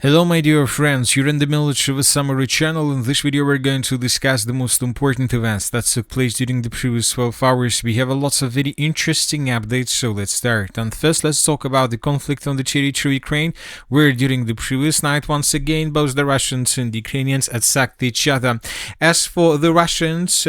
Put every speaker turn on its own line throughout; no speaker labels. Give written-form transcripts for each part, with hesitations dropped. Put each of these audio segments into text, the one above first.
Hello my dear friends, you're in the military with summary channel. In this video we're going to discuss the most important events that took place during the previous 12 hours. We have lots of very interesting updates, so let's start. And first let's talk about the conflict on the territory of Ukraine, where during the previous night once again both the Russians and the Ukrainians attacked each other. As for the Russians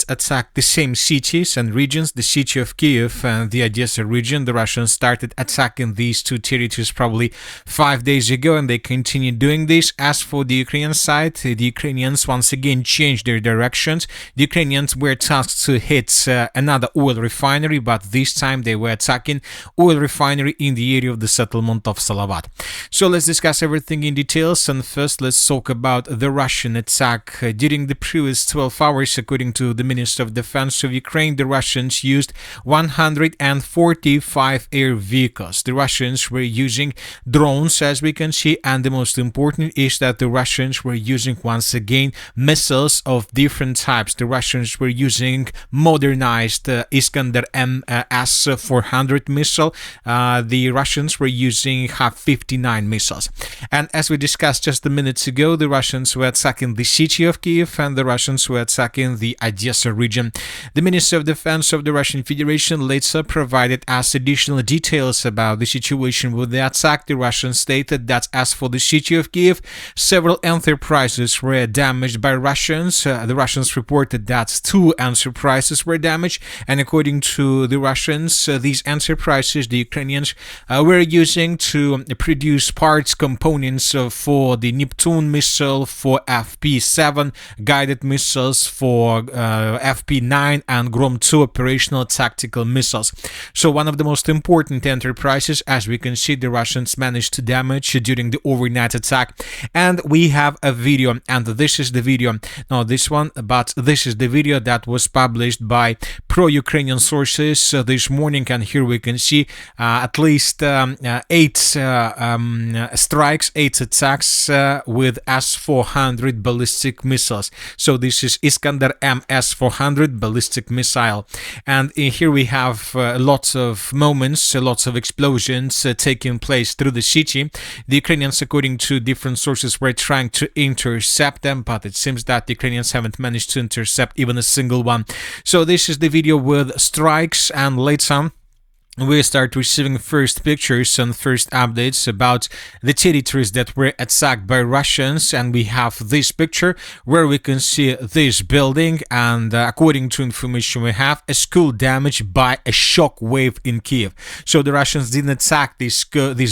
attacked the same cities and regions, the city of Kyiv and the Odesa region. The Russians started attacking these two territories probably 5 days ago, and they continue doing this. As for the Ukrainian side, the Ukrainians once again changed their directions. The Ukrainians were tasked to hit another oil refinery, but this time they were attacking oil refinery in the area of the settlement of Salavat. So let's discuss everything in details, and first let's talk about the Russian attack. During the previous 12 hours, according to the Minister of Defense of Ukraine, the Russians used 145 air vehicles. The Russians were using drones, as we can see, and the most important is that the Russians were using once again missiles of different types. The Russians were using modernized Iskander-M S-400 missile. The Russians were using Ha-59 missiles. And as we discussed just a minute ago, the Russians were attacking the city of Kyiv and the Russians were attacking the Odesa region. The Minister of Defense of the Russian Federation later provided us additional details about the situation with the attack. The Russians stated that as for the city of Kyiv, several enterprises were damaged by Russians. The Russians reported that 2 enterprises were damaged, and according to the Russians, these enterprises the Ukrainians were using to produce parts, components for the Neptune missile, for FP7 guided missiles, for FP9 and Grom-2 operational tactical missiles. So one of the most important enterprises, as we can see, the Russians managed to damage during the overnight attack. And we have a video, and this is the video, not this one, but this is the video that was published by pro-Ukrainian sources this morning, and here we can see at least 8 strikes, 8 attacks with S-400 ballistic missiles. So this is Iskander-M S-400 ballistic missile, and here we have lots of moments, lots of explosions taking place through the city. The Ukrainians, according to different sources, were trying to intercept them, but it seems that the Ukrainians haven't managed to intercept even a single one. So this is the video with strikes, and later we start receiving first pictures and first updates about the territories that were attacked by Russians, and we have this picture where we can see this building, and according to information we have, a school damaged by a shock wave in Kyiv. So the Russians didn't attack this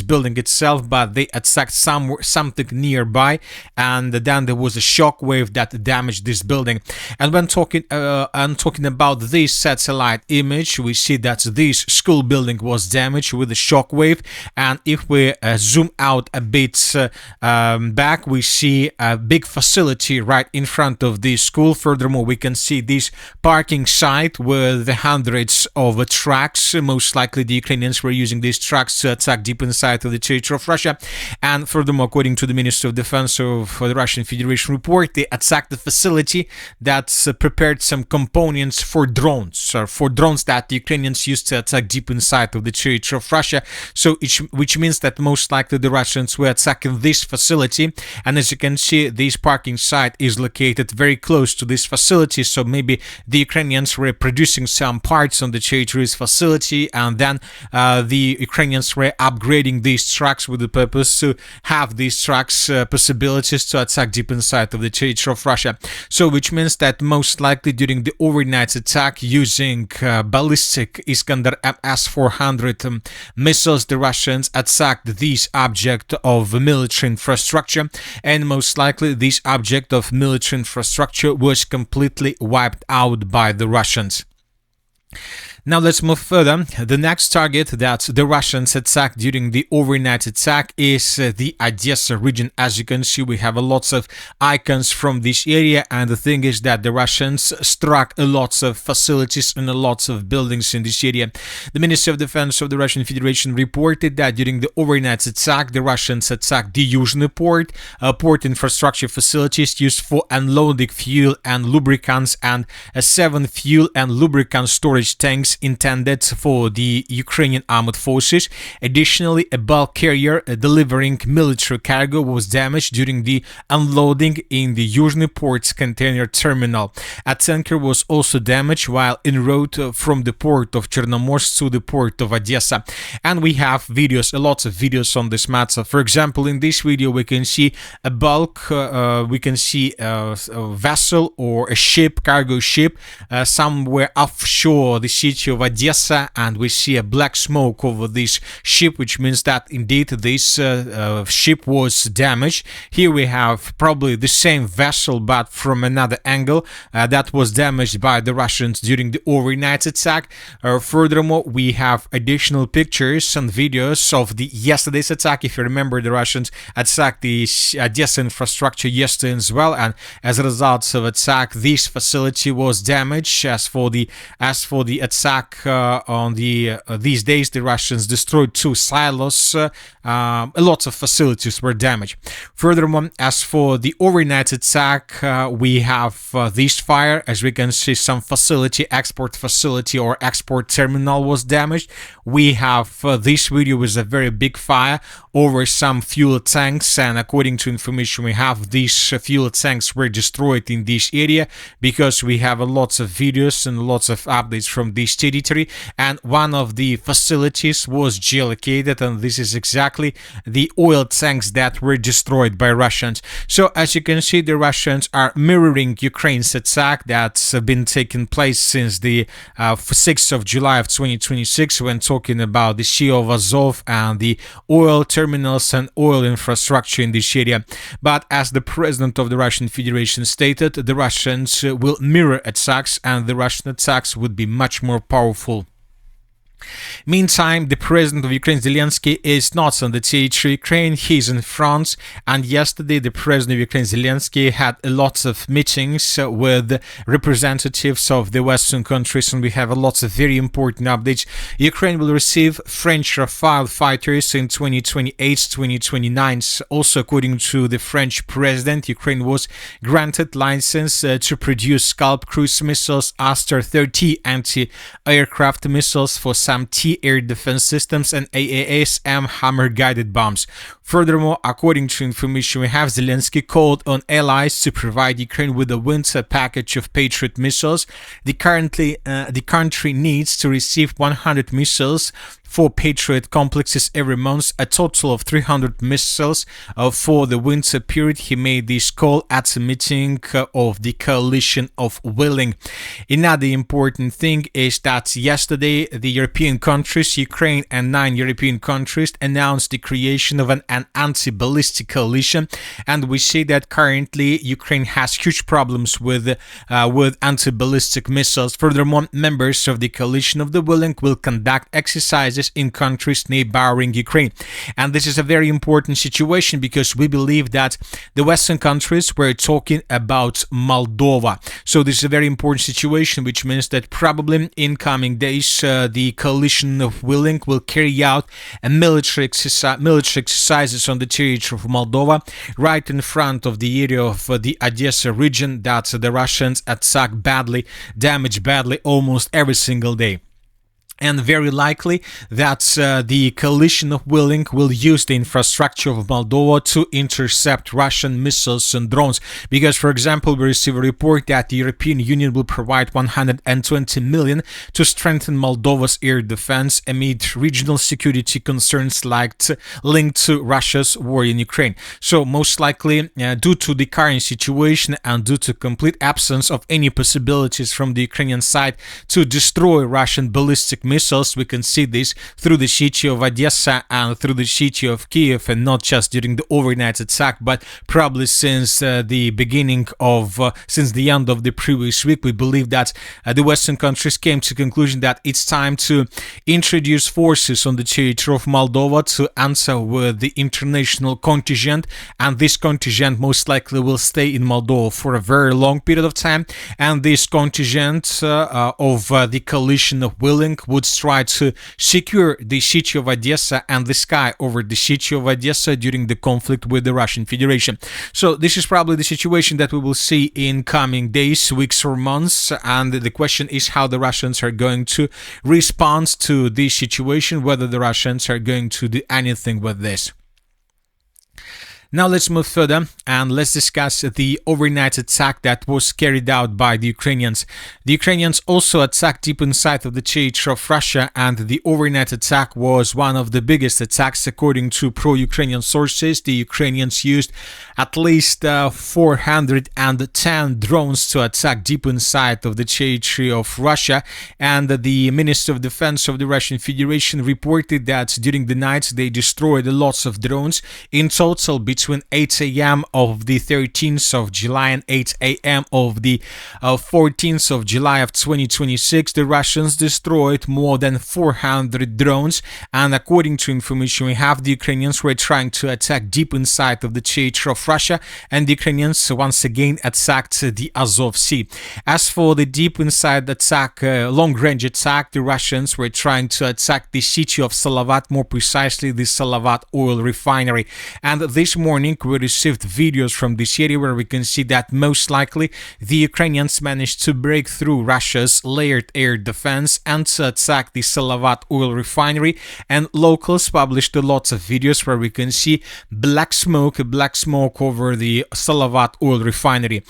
building itself, but they attacked something nearby, and then there was a shock wave that damaged this building. And when talking about this satellite image, we see that this school building was damaged with a shock wave, and if we zoom out a bit back, we see a big facility right in front of the school. Furthermore, we can see this parking site with the hundreds of trucks. Most likely the Ukrainians were using these trucks to attack deep inside of the territory of Russia. And furthermore, according to the Minister of Defense of the Russian Federation report, they attacked the facility that prepared some components for drones, that the Ukrainians used to attack deep inside of the territory of Russia. So which means that most likely the Russians were attacking this facility, and as you can see, this parking site is located very close to this facility. So maybe the Ukrainians were producing some parts on the territory's facility, and then the Ukrainians were upgrading these trucks with the purpose to have these trucks possibilities to attack deep inside of the territory of Russia. So which means that most likely during the overnight attack using ballistic Iskander-M S-400 missiles, the Russians attacked this object of military infrastructure, and most likely this object of military infrastructure was completely wiped out by the Russians. Now let's move further. The next target that the Russians attacked during the overnight attack is the Odesa region. As you can see, we have lots of icons from this area, and the thing is that the Russians struck lots of facilities and lots of buildings in this area. The Ministry of Defense of the Russian Federation reported that during the overnight attack, the Russians attacked the Yuzhny port, port infrastructure facilities used for unloading fuel and lubricants, and 7 fuel and lubricant storage tanks it's intended for the Ukrainian armed forces. Additionally, a bulk carrier delivering military cargo was damaged during the unloading in the Yuzhny port's container terminal. A tanker was also damaged while en route from the port of Chernomorsk to the port of Odesa. And we have videos, lots of videos on this matter. For example, in this video we can see a bulk, we can see a vessel or a ship, cargo ship, somewhere offshore the city of Odesa, and we see a black smoke over this ship, which means that indeed this ship was damaged. Here we have probably the same vessel but from another angle that was damaged by the Russians during the overnight attack. Furthermore, we have additional pictures and videos of the yesterday's attack. If you remember, the Russians attacked the Odessa infrastructure yesterday as well, and as a result of attack, this facility was damaged. As for the attack on these days, the Russians destroyed 2 silos. A lot of facilities were damaged. Furthermore, as for the overnight attack, we have this fire. As we can see, some facility, export facility or export terminal was damaged. We have this video with a very big fire over some fuel tanks, and according to information we have, these fuel tanks were destroyed in this area because we have lots of videos and lots of updates from this territory, and one of the facilities was geolocated, and this is exactly the oil tanks that were destroyed by Russians. So as you can see, the Russians are mirroring Ukraine's attack that's been taking place since the 6th of July of 2026, when talking about the Sea of Azov and the oil terminals and oil infrastructure in this area. But as the president of the Russian Federation stated, the Russians will mirror attacks, and the Russian attacks would be much more powerful. Meantime, the president of Ukraine, Zelensky, is not on the territory of Ukraine. He's in France, and yesterday the president of Ukraine, Zelensky, had lots of meetings with representatives of the Western countries, and we have lots of very important updates. Ukraine will receive French Rafale fighters in 2028-2029. Also, according to the French president, Ukraine was granted license to produce SCALP cruise missiles, Aster 30 anti-aircraft missiles for some T-air defense systems, and AASM Hammer guided bombs. Furthermore, according to information we have, Zelensky called on allies to provide Ukraine with a winter package of Patriot missiles. The country needs to receive 100 missiles for Patriot complexes every month, a total of 300 missiles for the winter period. He made this call at a meeting of the coalition of willing. Another important thing is that yesterday the European countries, Ukraine and 9 European countries, announced the creation of an anti-ballistic coalition, and we see that currently Ukraine has huge problems with anti-ballistic missiles. Furthermore, members of the coalition of the willing will conduct exercises in countries neighboring Ukraine. And this is a very important situation because we believe that the Western countries were talking about Moldova. So this is a very important situation, which means that probably in coming days the coalition of willing will carry out a military exercises on the territory of Moldova, right in front of the area of the Odesa region that the Russians attack badly, damage badly almost every single day. And very likely that the coalition of willing will use the infrastructure of Moldova to intercept Russian missiles and drones. Because, for example, we receive a report that the European Union will provide 120 million to strengthen Moldova's air defense amid regional security concerns linked to Russia's war in Ukraine. So, most likely, due to the current situation and due to complete absence of any possibilities from the Ukrainian side to destroy Russian ballistic missiles, we can see this through the city of Odesa and through the city of Kyiv, and not just during the overnight attack, but probably since the end of the previous week. We believe that the Western countries came to the conclusion that it's time to introduce forces on the territory of Moldova to answer with the international contingent, and this contingent most likely will stay in Moldova for a very long period of time, and this contingent of the coalition of willing would try to secure the city of Odesa and the sky over the city of Odesa during the conflict with the Russian Federation. So this is probably the situation that we will see in coming days, weeks or months, and the question is how the Russians are going to respond to this situation, whether the Russians are going to do anything with this. Now let's move further and let's discuss the overnight attack that was carried out by the Ukrainians. The Ukrainians also attacked deep inside of the territory of Russia, and the overnight attack was one of the biggest attacks according to pro-Ukrainian sources. The Ukrainians used at least 410 drones to attack deep inside of the territory of Russia, and the Minister of Defense of the Russian Federation reported that during the night they destroyed lots of drones. In total, between 8 a.m. of the 13th of July and 8 a.m. of the 14th of July of 2026, the Russians destroyed more than 400 drones, and according to information we have, the Ukrainians were trying to attack deep inside of the territory of Russia, and the Ukrainians once again attacked the Azov Sea. As for the deep inside attack, long-range attack, the Russians were trying to attack the city of Salavat, more precisely the Salavat oil refinery, and this morning we received videos from this area where we can see that most likely the Ukrainians managed to break through Russia's layered air defense and to attack the Salavat oil refinery, and locals published lots of videos where we can see black smoke over the Salavat oil refinery.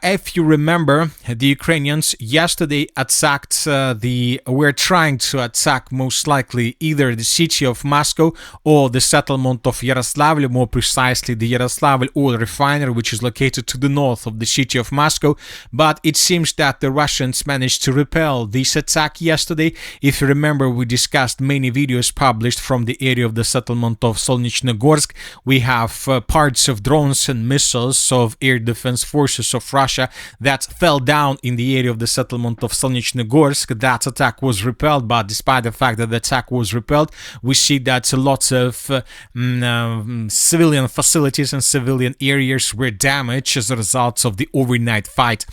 If you remember, the Ukrainians yesterday attacked were trying to attack most likely either the city of Moscow or the settlement of Yaroslavl, more precisely the Yaroslavl oil refinery, which is located to the north of the city of Moscow, but it seems that the Russians managed to repel this attack yesterday. If you remember, we discussed many videos published from the area of the settlement of Solnechnogorsk. We have parts of drones and missiles of air defense forces of Russia that fell down in the area of the settlement of Solnechnogorsk. That attack was repelled, but despite the fact that the attack was repelled, we see that lots of civilian facilities and civilian areas were damaged as a result of the overnight fight.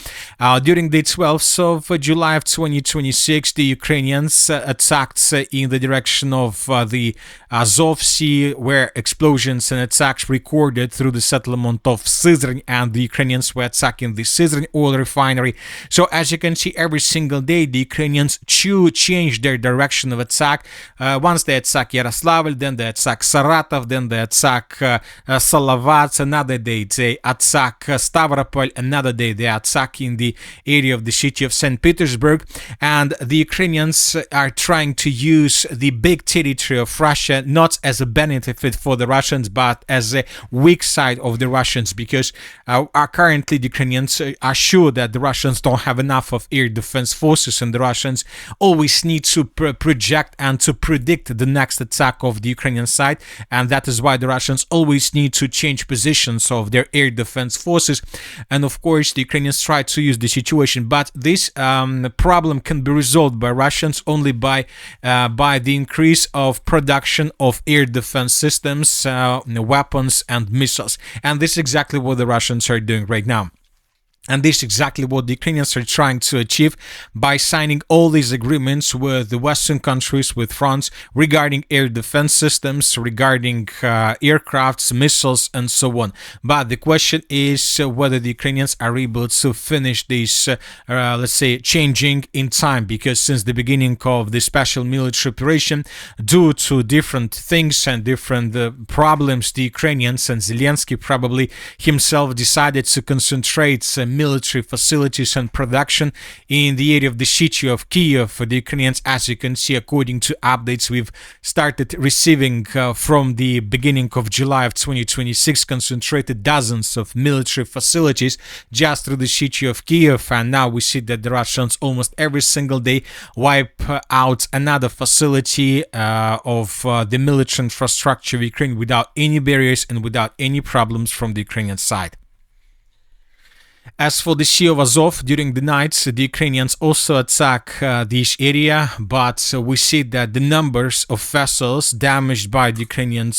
During the 12th of July of 2026, the Ukrainians attacked in the direction of the Azov Sea, where explosions and attacks recorded through the settlement of Syzran, and the Ukrainians were attacking the Syzran oil refinery. So as you can see, every single day the Ukrainians change their direction of attack. Once they attack Yaroslavl, then they attack Saratov, then they attack Salavat, another day they attack Stavropol, another day they attack in the area of the city of St. Petersburg, and the Ukrainians are trying to use the big territory of Russia not as a benefit for the Russians but as a weak side of the Russians, because currently the Ukrainians are sure that the Russians don't have enough of air defense forces, and the Russians always need to project and to predict the next attack of the Ukrainian side, and that is why the Russians always need to change positions of their air defense forces. And of course the Ukrainians try to use the situation, but this problem can be resolved by Russians only by the increase of production of air defense systems, weapons and missiles, and this is exactly what the Russians are doing right now. And this is exactly what the Ukrainians are trying to achieve by signing all these agreements with the Western countries, with France, regarding air defense systems, regarding aircrafts, missiles, and so on. But the question is whether the Ukrainians are able to finish this, let's say, changing in time, because since the beginning of the special military operation, due to different things and different problems, the Ukrainians and Zelensky probably himself decided to concentrate military facilities and production in the area of the city of Kyiv. The Ukrainians, as you can see, according to updates we've started receiving from the beginning of July of 2026, concentrated dozens of military facilities just through the city of Kyiv, and now we see that the Russians almost every single day wipe out another facility of the military infrastructure of Ukraine without any barriers and without any problems from the Ukrainian side. As for the Sea of Azov, during the nights, the Ukrainians also attack this area, but we see that the numbers of vessels damaged by the Ukrainians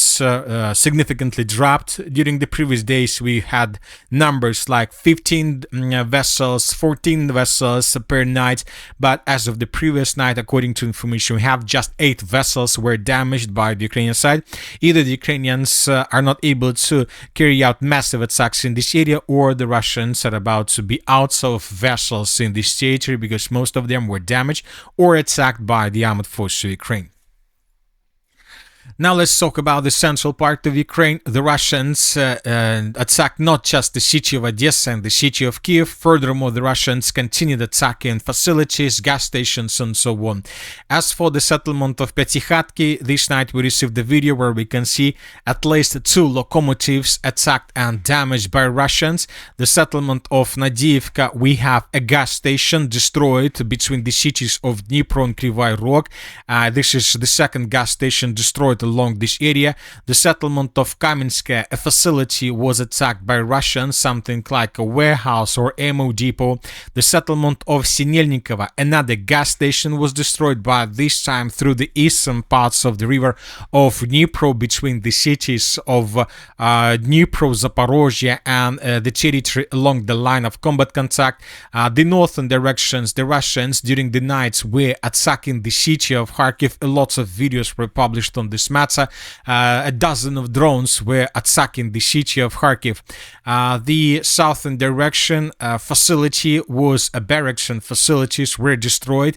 significantly dropped. During the previous days, we had numbers like 15 vessels, 14 vessels per night, but as of the previous night, according to information, we have just 8 vessels were damaged by the Ukrainian side. Either the Ukrainians are not able to carry out massive attacks in this area, or the Russians are about to be out of vessels in this territory because most of them were damaged or attacked by the armed forces of Ukraine. Now let's talk about the central part of Ukraine. The Russians attacked not just the city of Odesa and the city of Kyiv. Furthermore, the Russians continued attacking facilities, gas stations, and so on. As for the settlement of Pyatikhatki, this night we received a video where we can see at least 2 locomotives attacked and damaged by Russians. The settlement of Nadiivka, we have a gas station destroyed between the cities of Dnipro and Kryvyi Rog. This is the second gas station destroyed along this area. The settlement of Kamenskaya, a facility, was attacked by Russians, something like a warehouse or ammo depot. The settlement of Sinelnikova, another gas station, was destroyed, but this time through the eastern parts of the river of Dnipro, between the cities of Dnipro, Zaporizhzhia, and the territory along the line of combat contact. The northern directions, the Russians during the nights were attacking the city of Kharkiv. Lots of videos were published on this matter. A dozen of drones were attacking the city of Kharkiv. The southern direction facility was a barracks, and facilities were destroyed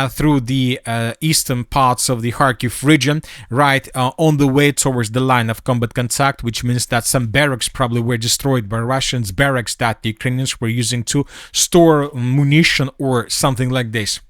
through the eastern parts of the Kharkiv region, right on the way towards the line of combat contact, which means that some barracks probably were destroyed by Russians, barracks that the Ukrainians were using to store munition or something like this.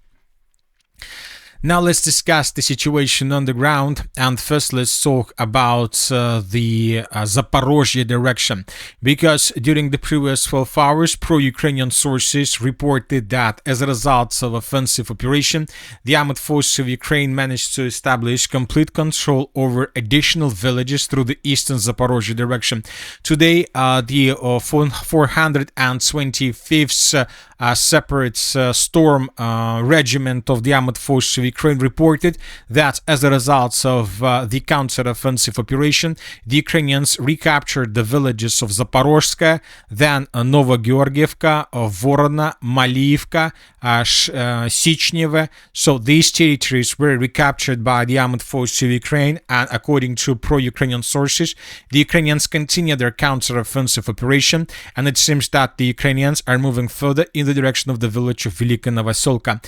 Now let's discuss the situation on the ground, and first let's talk about the Zaporizhzhia direction, because during the previous 12 hours, pro-Ukrainian sources reported that as a result of offensive operation, the armed forces of Ukraine managed to establish complete control over additional villages through the eastern Zaporizhzhia direction. Today, the 425th separate storm regiment of the armed forces of Ukraine reported that as a result of the counter-offensive operation, the Ukrainians recaptured the villages of Zaporizhzhia, then Novogeorgievka, Vorona, Maliivka, Sichneve. So these territories were recaptured by the armed forces of Ukraine, and according to pro-Ukrainian sources, the Ukrainians continue their counter-offensive operation, and it seems that the Ukrainians are moving further in the direction of the village of Velika Novoselka.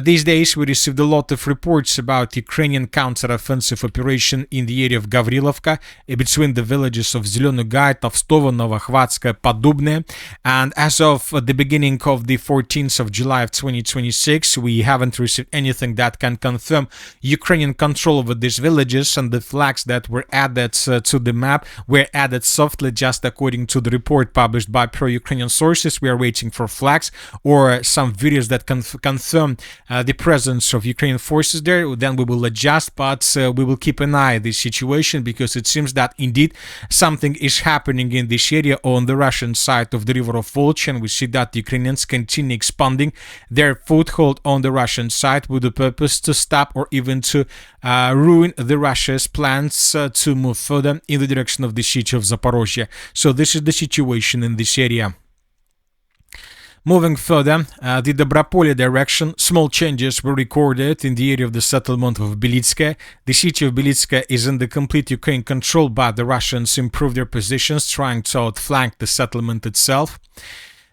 These days we received a lot of reports about Ukrainian counter-offensive operation in the area of Gavrilovka, between the villages of Zelenogay, Tavstovo, Novokhvatska, Podubne, and as of the beginning of the 14th of July of 2026, we haven't received anything that can confirm Ukrainian control over these villages, and the flags that were added to the map were added softly, just according to the report published by pro-Ukrainian sources. We are waiting for flags or some videos that confirm the presence of Ukrainian forces there. Then we will adjust, but we will keep an eye on this situation, because it seems that indeed something is happening in this area on the Russian side of the river of Volch, and we see that the Ukrainians continue expanding their foothold on the Russian side with the purpose to stop or even to ruin the Russia's plans to move further in the direction of the city of Zaporizhzhia. So this is the situation in this area. Moving further, the Dobropolye direction, small changes were recorded in the area of the settlement of Belitska. The city of Belitska is in the complete Ukraine control, but the Russians improved their positions, trying to outflank the settlement itself.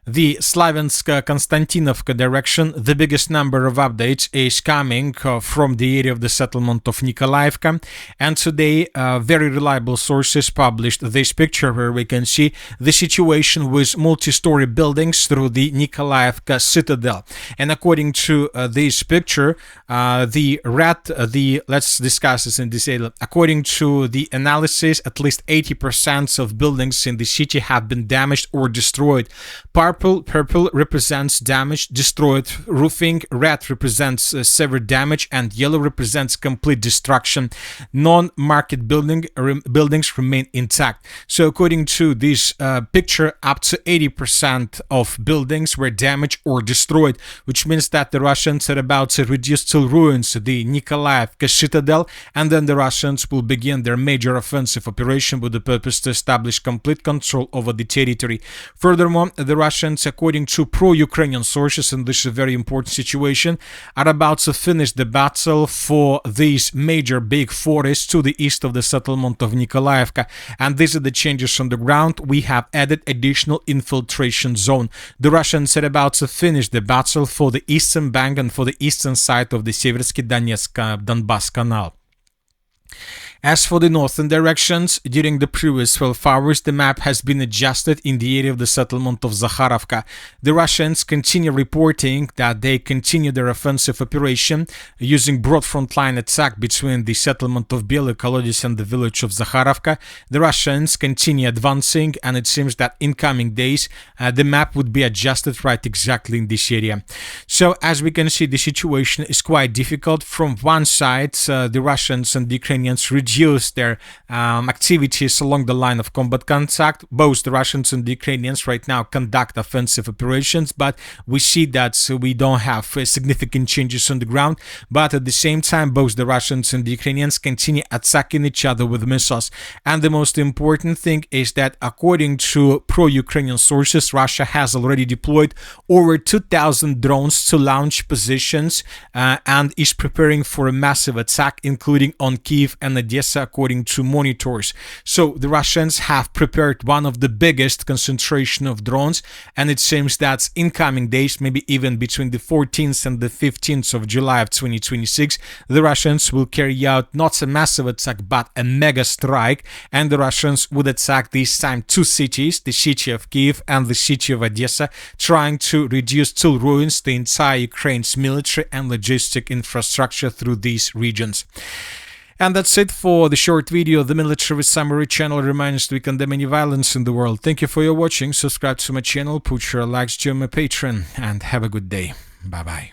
The Slaviansk-Konstantinovka direction, the biggest number of updates is coming from the area of the settlement of Nikolaevka, and today very reliable sources published this picture where we can see the situation with multi-story buildings through the Nikolaevka citadel. And according to this picture, let's discuss this in detail. According to the analysis, at least 80% of buildings in the city have been damaged or destroyed. Power Purple represents damage, destroyed roofing, red represents severe damage, and yellow represents complete destruction. Non-market buildings remain intact. So according to this picture, up to 80% of buildings were damaged or destroyed, which means that the Russians are about to reduce to ruins the Nikolaevka citadel, and then the Russians will begin their major offensive operation with the purpose to establish complete control over the territory. Furthermore, the Russians, according to pro-Ukrainian sources, and this is a very important situation, are about to finish the battle for these major big forests to the east of the settlement of Nikolaevka. And these are the changes on the ground. We have added additional infiltration zone. The Russians are about to finish the battle for the eastern bank and for the eastern side of the Seversky Donetsk-Donbass Canal. As for the northern directions, during the previous 12 hours, the map has been adjusted in the area of the settlement of Zakharovka. The Russians continue reporting that they continue their offensive operation using broad frontline attack between the settlement of Belye Kolodys and the village of Zakharovka. The Russians continue advancing, and it seems that in coming days, the map would be adjusted right exactly in this area. So, as we can see, the situation is quite difficult. From one side, the Russians and the Ukrainians reduce their activities along the line of combat contact. Both the Russians and the Ukrainians right now conduct offensive operations, but we see that we don't have significant changes on the ground. But at the same time, both the Russians and the Ukrainians continue attacking each other with missiles. And the most important thing is that according to pro-Ukrainian sources, Russia has already deployed over 2,000 drones to launch positions and is preparing for a massive attack, including on Kyiv and Odesa, according to monitors. So the Russians have prepared one of the biggest concentration of drones, and it seems that in coming days, maybe even between the 14th and the 15th of July of 2026, the Russians will carry out not a massive attack but a mega strike, and the Russians would attack this time two cities, the city of Kyiv and the city of Odesa, trying to reduce to ruins the entire Ukraine's military and logistic infrastructure through these regions. And that's it for the short video. The Military Summary channel reminds we condemn any violence in the world. Thank you for your watching. Subscribe to my channel, put your likes to my Patreon, and have a good day. Bye-bye.